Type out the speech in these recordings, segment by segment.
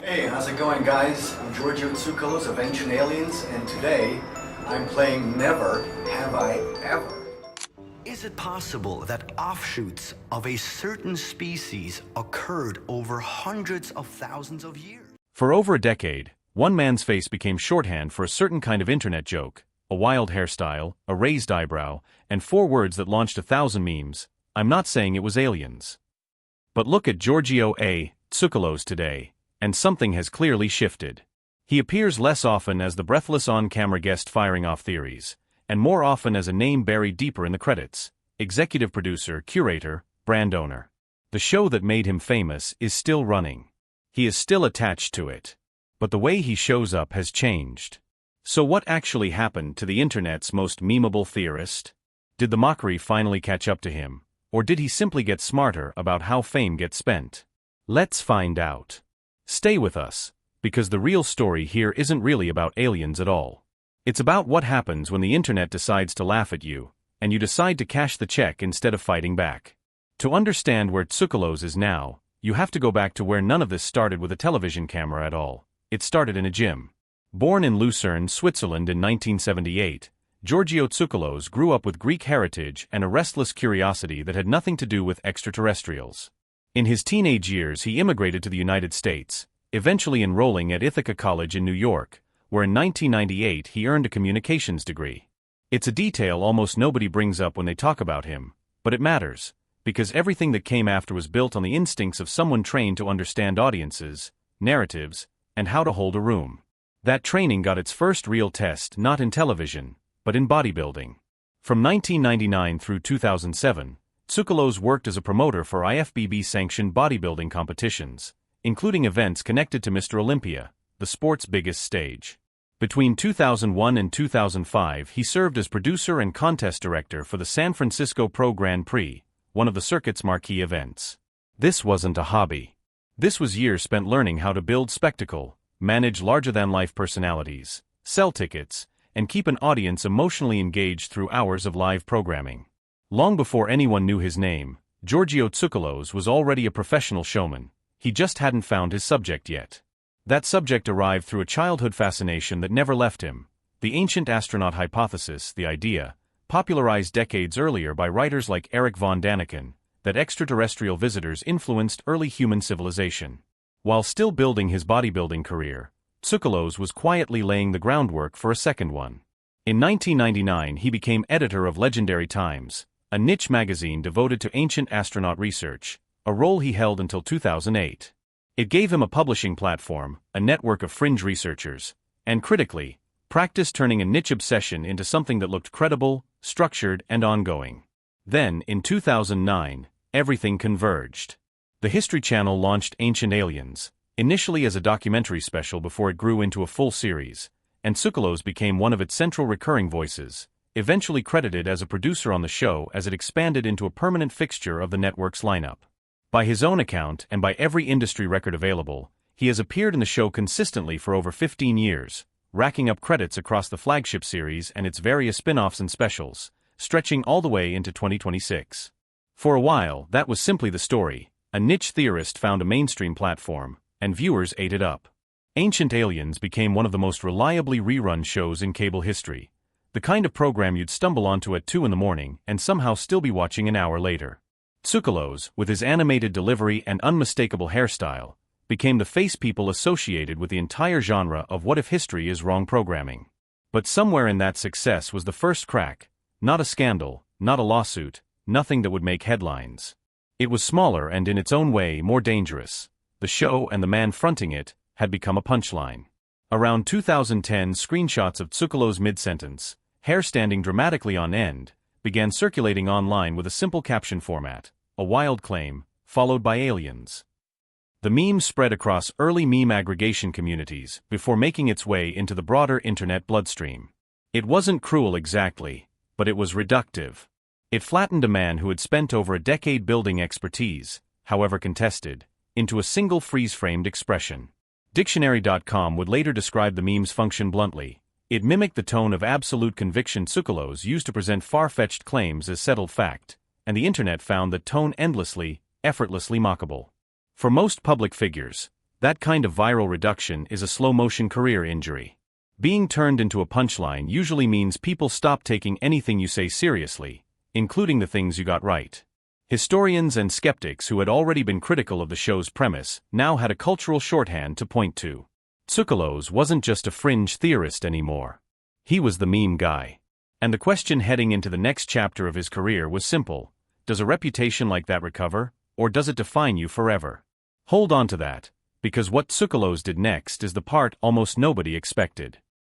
Hey, how's it going, guys? I'm Giorgio Tsoukalos of Ancient Aliens, and today I'm playing Never Have I Ever. Is it possible that offshoots of a certain species occurred over hundreds of thousands of years? For over a decade, one man's face became shorthand for a certain kind of internet joke, a wild hairstyle, a raised eyebrow, and 4 words that launched 1,000 memes. I'm not saying it was aliens. But look at Giorgio Tsoukalos today, and something has clearly shifted. He appears less often as the breathless on-camera guest firing off theories, and more often as a name buried deeper in the credits: executive producer, curator, brand owner. The show that made him famous is still running. He is still attached to it. But the way he shows up has changed. So what actually happened to the internet's most memeable theorist? Did the mockery finally catch up to him, or did he simply get smarter about how fame gets spent? Let's find out. Stay with us, because the real story here isn't really about aliens at all. It's about what happens when the internet decides to laugh at you, and you decide to cash the check instead of fighting back. To understand where Tsoukalos is now, you have to go back to where none of this started with a television camera at all. It started in a gym. Born in Lucerne, Switzerland in 1978, Giorgio Tsoukalos grew up with Greek heritage and a restless curiosity that had nothing to do with extraterrestrials. In his teenage years he immigrated to the United States, eventually enrolling at Ithaca College in New York, where in 1998 he earned a communications degree. It's a detail almost nobody brings up when they talk about him, but it matters, because everything that came after was built on the instincts of someone trained to understand audiences, narratives, and how to hold a room. That training got its first real test not in television, but in bodybuilding. From 1999 through 2007, Tsoukalos worked as a promoter for IFBB-sanctioned bodybuilding competitions, including events connected to Mr. Olympia, the sport's biggest stage. Between 2001 and 2005 he served as producer and contest director for the San Francisco Pro Grand Prix, one of the circuit's marquee events. This wasn't a hobby. This was years spent learning how to build spectacle, manage larger-than-life personalities, sell tickets, and keep an audience emotionally engaged through hours of live programming. Long before anyone knew his name, Giorgio Tsoukalos was already a professional showman. He just hadn't found his subject yet. That subject arrived through a childhood fascination that never left him: the ancient astronaut hypothesis, the idea, popularized decades earlier by writers like Erich von Däniken, that extraterrestrial visitors influenced early human civilization. While still building his bodybuilding career, Tsoukalos was quietly laying the groundwork for a second one. In 1999 he became editor of Legendary Times, a niche magazine devoted to ancient astronaut research, a role he held until 2008. It gave him a publishing platform, a network of fringe researchers, and critically, practiced turning a niche obsession into something that looked credible, structured, and ongoing. Then, in 2009, everything converged. The History Channel launched Ancient Aliens, initially as a documentary special before it grew into a full series, and Tsoukalos became one of its central recurring voices, eventually credited as a producer on the show as it expanded into a permanent fixture of the network's lineup. By his own account and by every industry record available, he has appeared in the show consistently for over 15 years, racking up credits across the flagship series and its various spin-offs and specials, stretching all the way into 2026. For a while, that was simply the story. A niche theorist found a mainstream platform, and viewers ate it up. Ancient Aliens became one of the most reliably rerun shows in cable history, the kind of program you'd stumble onto at 2 in the morning and somehow still be watching an hour later. Tsoukalos, with his animated delivery and unmistakable hairstyle, became the face people associated with the entire genre of what if history is wrong programming. But somewhere in that success was the first crack, not a scandal, not a lawsuit, nothing that would make headlines. It was smaller and in its own way more dangerous. The show and the man fronting it had become a punchline. Around 2010, screenshots of Tsoukalos' mid-sentence, hair standing dramatically on end, began circulating online with a simple caption format: a wild claim, followed by aliens. The meme spread across early meme aggregation communities before making its way into the broader internet bloodstream. It wasn't cruel exactly, but it was reductive. It flattened a man who had spent over a decade building expertise, however contested, into a single freeze-framed expression. Dictionary.com would later describe the meme's function bluntly: it mimicked the tone of absolute conviction Tsoukalos used to present far-fetched claims as settled fact, and the internet found that tone endlessly, effortlessly mockable. For most public figures, That kind of viral reduction is a slow-motion career injury. Being turned into a punchline usually means people stop taking anything you say seriously, including the things you got right. Historians and skeptics who had already been critical of the show's premise now had a cultural shorthand to point to. Tsoukalos wasn't just a fringe theorist anymore. He was the meme guy. And the question heading into the next chapter of his career was simple: does a reputation like that recover, or does it define you forever? Hold on to that, because what Tsoukalos did next is the part almost nobody expected.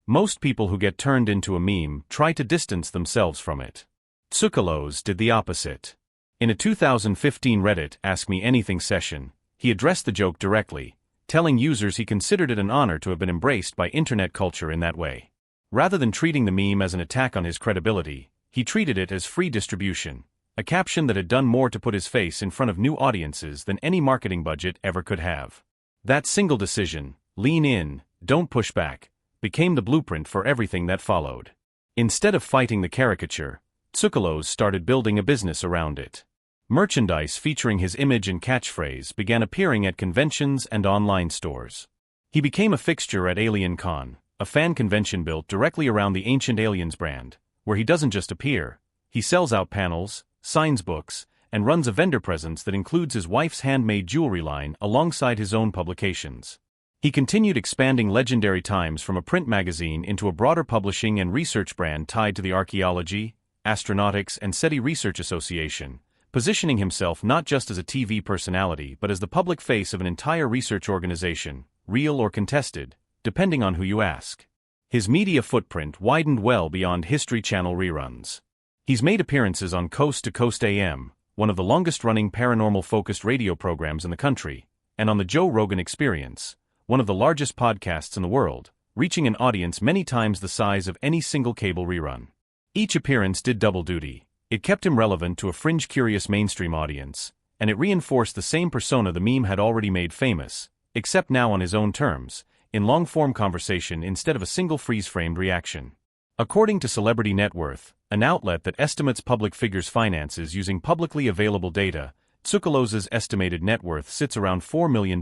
Most people who get turned into a meme try to distance themselves from it. Tsoukalos did the opposite. In a 2015 Reddit Ask Me Anything session, he addressed the joke directly, telling users he considered it an honor to have been embraced by internet culture in that way. Rather than treating the meme as an attack on his credibility, he treated it as free distribution, a caption that had done more to put his face in front of new audiences than any marketing budget ever could have. That single decision, lean in, don't push back, became the blueprint for everything that followed. Instead of fighting the caricature, Tsoukalos started building a business around it. Merchandise featuring his image and catchphrase began appearing at conventions and online stores. He became a fixture at AlienCon, a fan convention built directly around the Ancient Aliens brand, where he doesn't just appear, he sells out panels, signs books, and runs a vendor presence that includes his wife's handmade jewelry line alongside his own publications. He continued expanding Legendary Times from a print magazine into a broader publishing and research brand tied to the Archaeology, Astronautics, and SETI Research Association, positioning himself not just as a TV personality but as the public face of an entire research organization, real or contested, depending on who you ask. His media footprint widened well beyond History Channel reruns. He's made appearances on Coast to Coast AM, one of the longest-running paranormal-focused radio programs in the country, and on the Joe Rogan Experience, one of the largest podcasts in the world, reaching an audience many times the size of any single cable rerun. Each appearance did double duty. It kept him relevant to a fringe-curious mainstream audience, and it reinforced the same persona the meme had already made famous, except now on his own terms, in long-form conversation instead of a single freeze-framed reaction. According to Celebrity Net Worth, an outlet that estimates public figures' finances using publicly available data, Tsoukalos' estimated net worth sits around $4 million,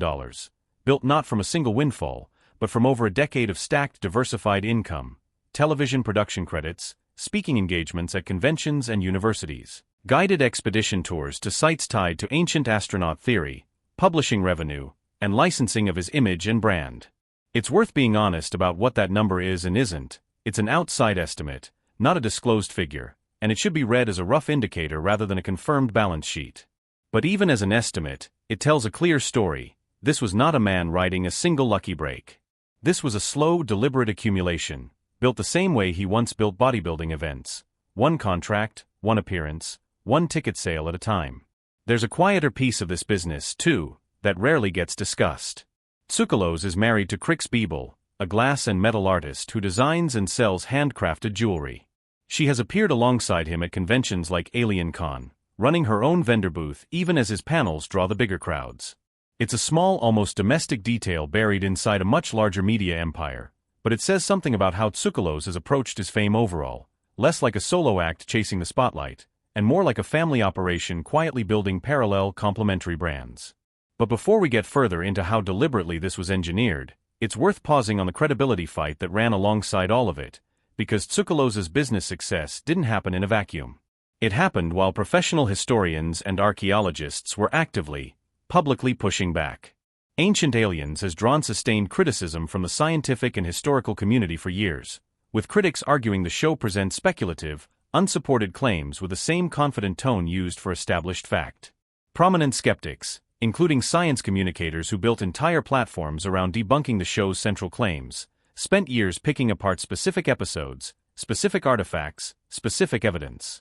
built not from a single windfall, but from over a decade of stacked diversified income, television production credits, speaking engagements at conventions and universities, guided expedition tours to sites tied to ancient astronaut theory, publishing revenue, and licensing of his image and brand. It's worth being honest about what that number is and isn't. It's an outside estimate, not a disclosed figure, and it should be read as a rough indicator rather than a confirmed balance sheet. But even as an estimate, it tells a clear story. This was not a man riding a single lucky break. This was a slow, deliberate accumulation, built the same way he once built bodybuilding events. One contract, one appearance, one ticket sale at a time. There's a quieter piece of this business, too, that rarely gets discussed. Tsoukalos is married to Crix Biebel, a glass and metal artist who designs and sells handcrafted jewelry. She has appeared alongside him at conventions like AlienCon, running her own vendor booth even as his panels draw the bigger crowds. It's a small, almost domestic detail buried inside a much larger media empire, but it says something about how Tsoukalos has approached his fame overall, less like a solo act chasing the spotlight, and more like a family operation quietly building parallel complementary brands. But before we get further into how deliberately this was engineered, it's worth pausing on the credibility fight that ran alongside all of it, because Tsoukalos' business success didn't happen in a vacuum. It happened while professional historians and archaeologists were actively, publicly pushing back. Ancient Aliens has drawn sustained criticism from the scientific and historical community for years, with critics arguing the show presents speculative, unsupported claims with the same confident tone used for established fact. Prominent skeptics, including science communicators who built entire platforms around debunking the show's central claims, spent years picking apart specific episodes, specific artifacts, specific evidence.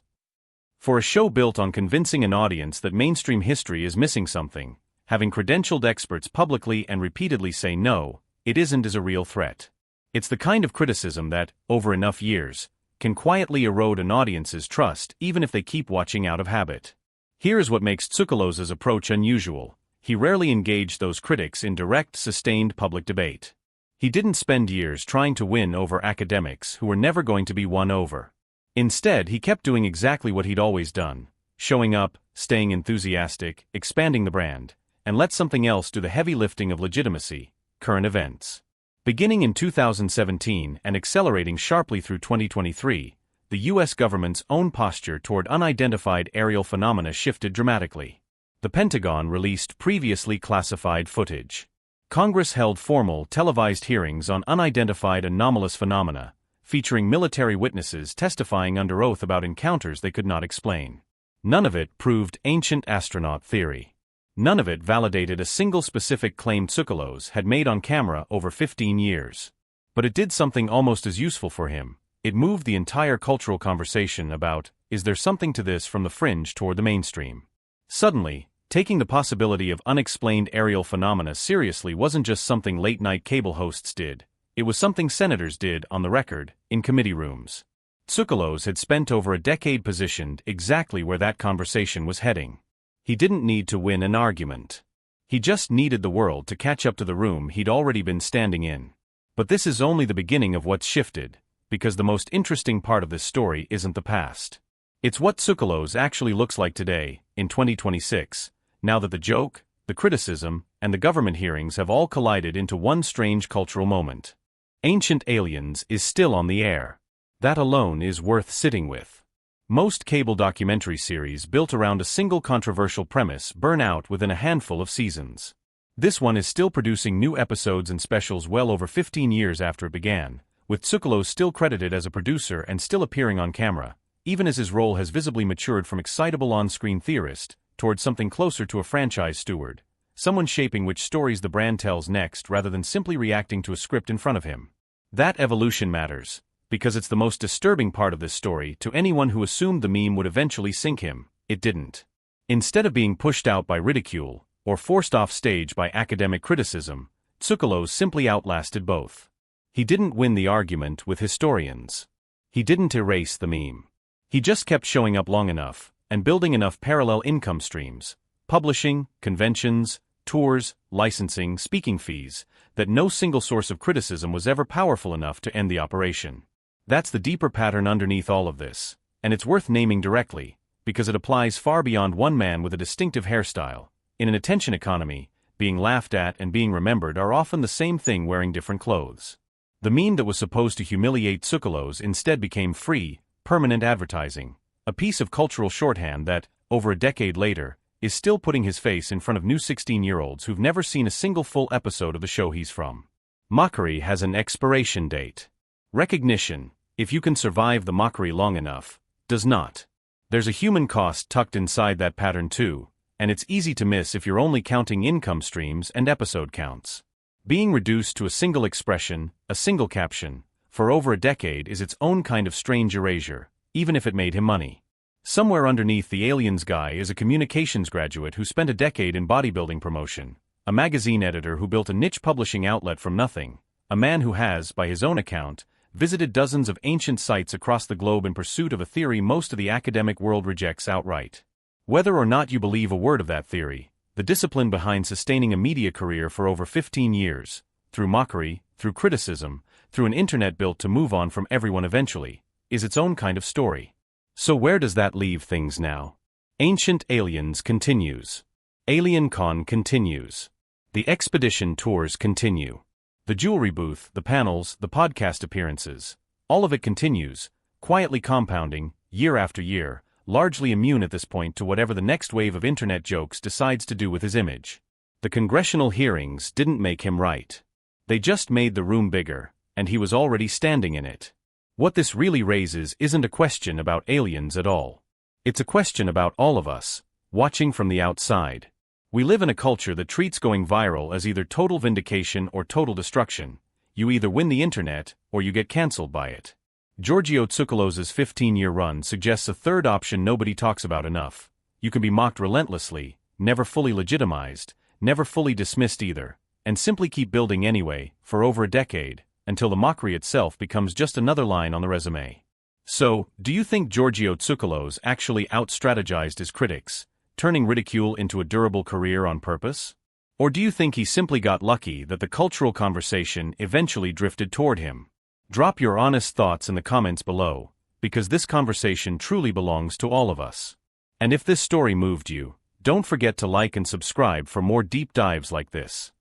For a show built on convincing an audience that mainstream history is missing something, having credentialed experts publicly and repeatedly say no, it isn't is a real threat. It's the kind of criticism that, over enough years, can quietly erode an audience's trust even if they keep watching out of habit. Here's what makes Tsoukalos' approach unusual. He rarely engaged those critics in direct, sustained public debate. He didn't spend years trying to win over academics who were never going to be won over. Instead, he kept doing exactly what he'd always done, showing up, staying enthusiastic, expanding the brand, and let something else do the heavy lifting of legitimacy: current events. Beginning in 2017 and accelerating sharply through 2023, the U.S. government's own posture toward unidentified aerial phenomena shifted dramatically. The Pentagon released previously classified footage. Congress held formal, televised hearings on unidentified anomalous phenomena, featuring military witnesses testifying under oath about encounters they could not explain. None of it proved ancient astronaut theory. None of it validated a single specific claim Tsoukalos had made on camera over 15 years. But it did something almost as useful for him. It moved the entire cultural conversation about, is there something to this, from the fringe toward the mainstream. Suddenly, taking the possibility of unexplained aerial phenomena seriously wasn't just something late-night cable hosts did. It was something senators did on the record, in committee rooms. Tsoukalos had spent over a decade positioned exactly where that conversation was heading. He didn't need to win an argument. He just needed the world to catch up to the room he'd already been standing in. But this is only the beginning of what's shifted, because the most interesting part of this story isn't the past. It's what Tsoukalos actually looks like today, in 2026, now that the joke, the criticism, and the government hearings have all collided into one strange cultural moment. Ancient Aliens is still on the air. That alone is worth sitting with. Most cable documentary series built around a single controversial premise burn out within a handful of seasons. This one is still producing new episodes and specials well over 15 years after it began, with Tsoukalos still credited as a producer and still appearing on camera, even as his role has visibly matured from excitable on-screen theorist towards something closer to a franchise steward, someone shaping which stories the brand tells next rather than simply reacting to a script in front of him. That evolution matters, because it's the most disturbing part of this story. To anyone who assumed the meme would eventually sink him, it didn't. Instead of being pushed out by ridicule, or forced off stage by academic criticism, Tsoukalos simply outlasted both. He didn't win the argument with historians. He didn't erase the meme. He just kept showing up long enough, and building enough parallel income streams, publishing, conventions, tours, licensing, speaking fees, that no single source of criticism was ever powerful enough to end the operation. That's the deeper pattern underneath all of this, and it's worth naming directly, because it applies far beyond one man with a distinctive hairstyle. In an attention economy, being laughed at and being remembered are often the same thing wearing different clothes. The meme that was supposed to humiliate Tsoukalos instead became free, permanent advertising, a piece of cultural shorthand that, over a decade later, is still putting his face in front of new 16-year-olds who've never seen a single full episode of the show he's from. Mockery has an expiration date. Recognition, if you can survive the mockery long enough, does not. There's a human cost tucked inside that pattern too, and it's easy to miss if you're only counting income streams and episode counts. Being reduced to a single expression, a single caption, for over a decade is its own kind of strange erasure, even if it made him money. Somewhere underneath the Aliens guy is a communications graduate who spent a decade in bodybuilding promotion, a magazine editor who built a niche publishing outlet from nothing, a man who has, by his own account, visited dozens of ancient sites across the globe in pursuit of a theory most of the academic world rejects outright. Whether or not you believe a word of that theory, the discipline behind sustaining a media career for over 15 years, through mockery, through criticism, through an internet built to move on from everyone eventually, is its own kind of story. So where does that leave things now? Ancient Aliens continues. AlienCon continues. The expedition tours continue. The jewelry booth, the panels, the podcast appearances, all of it continues, quietly compounding, year after year, largely immune at this point to whatever the next wave of internet jokes decides to do with his image. The congressional hearings didn't make him right. They just made the room bigger, and he was already standing in it. What this really raises isn't a question about aliens at all. It's a question about all of us, watching from the outside. We live in a culture that treats going viral as either total vindication or total destruction. You either win the internet, or you get cancelled by it. Giorgio Tsoukalos' 15-year run suggests a third option nobody talks about enough. You can be mocked relentlessly, never fully legitimized, never fully dismissed either, and simply keep building anyway, for over a decade, until the mockery itself becomes just another line on the resume. So, do you think Giorgio Tsoukalos actually out-strategized his critics, turning ridicule into a durable career on purpose? Or do you think he simply got lucky that the cultural conversation eventually drifted toward him? Drop your honest thoughts in the comments below, because this conversation truly belongs to all of us. And if this story moved you, Don't forget to like and subscribe for more deep dives like this.